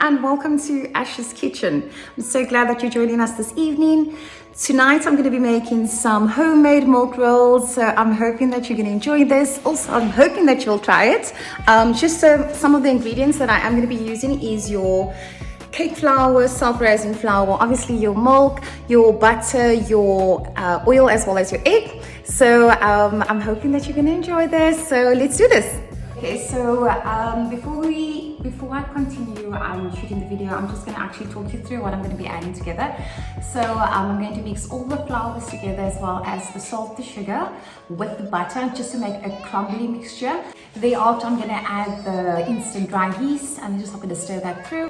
and welcome to Ash's Kitchen. I'm so glad that you're joining us this evening. Tonight I'm going to be making some homemade milk rolls, so I'm hoping that you're going to enjoy this. Also, I'm hoping that you'll try it. Some of the ingredients that I am going to be using is your cake flour, self-raising flour, obviously your milk, your butter, your oil, as well as your egg. So I'm hoping that you're going to enjoy this. So let's do this. Okay, so before I continue shooting the video, I'm just going to actually talk you through what I'm going to be adding together. So I'm going to mix all the flours together, as well as the salt, the sugar with the butter, just to make a crumbly mixture. Thereafter, I'm going to add the instant dry yeast, and I'm going to stir that through.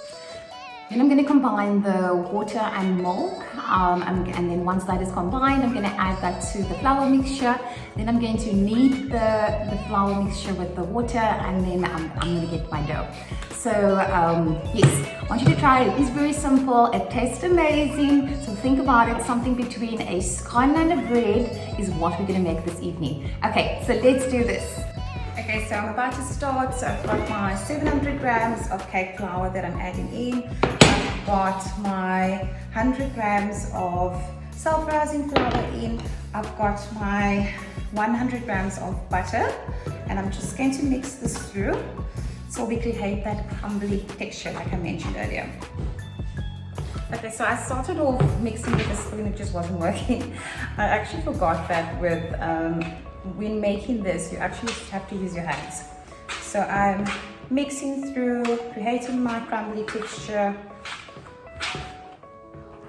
Then I'm going to combine the water and milk, and then once that is combined, I'm going to add that to the flour mixture. Then I'm going to knead the flour mixture with the water, and then I'm going to get my dough. So yes, I want you to try it. It's very simple. It tastes amazing. So think about it. Something between a scone and a bread is what we're going to make this evening. Okay, so let's do this. Okay, so I'm about to start. So I've got my 700 grams of cake flour that I'm adding in. I've got my 100 grams of self-raising flour in. I've got my 100 grams of butter, and I'm just going to mix this through so we create that crumbly texture like I mentioned earlier. Okay, so I started off mixing with a spoon, it just wasn't working. I actually forgot that when making this, you actually have to use your hands. So I'm mixing through, creating my crumbly texture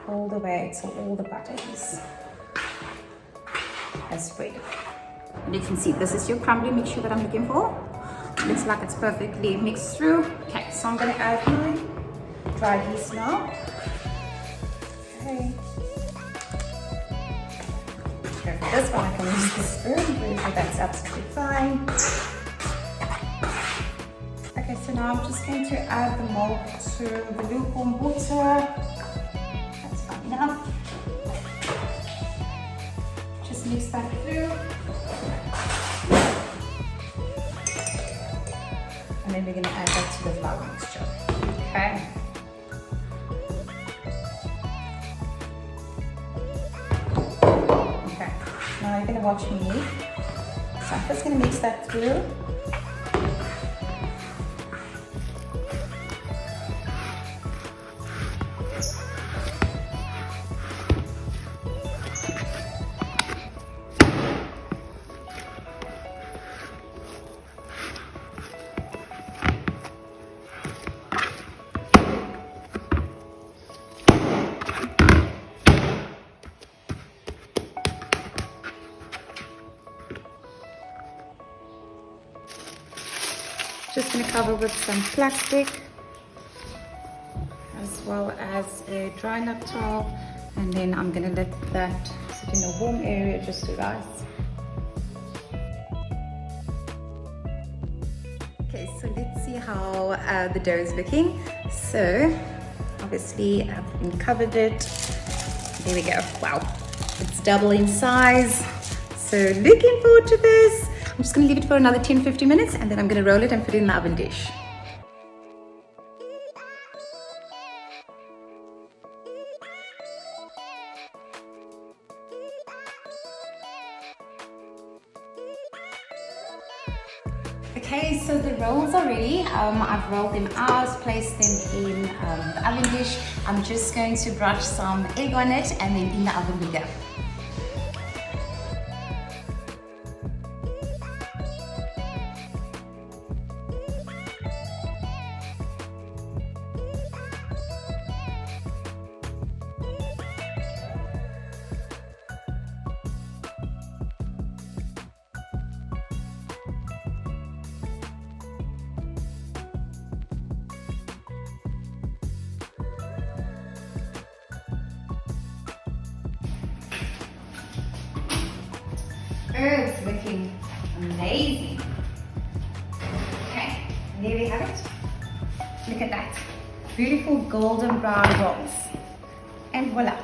all the way till all the butter is spread. And you can see this is your crumbly mixture that I'm looking for. Looks like it's perfectly mixed through. Okay, so I'm going to add my dry yeast now. Okay. For this one, I can use the spoon, so that's absolutely fine. Okay, so now I'm just going to add the milk to the lukewarm water. That's fine enough. Just mix that through. And then we're going to add that to the flour mixture. Okay. Now you're going to watch me. So I'm just going to mix that through. Just going to cover with some plastic, as well as a dry nut towel, and then I'm going to let that sit in a warm area just to rise. Okay, so let's see how the dough is looking. So obviously I've been covered it. There we go. Wow, it's double in size. So looking forward to this. I'm just going to leave it for another 10-15 minutes, and then I'm going to roll it and put it in the oven dish. Okay, so the rolls are ready. I've rolled them out, placed them in the oven dish. I'm just going to brush some egg on it, and then in the oven we go. It's looking amazing. Okay, there we have it. Look at that. Beautiful golden brown rolls. And voila.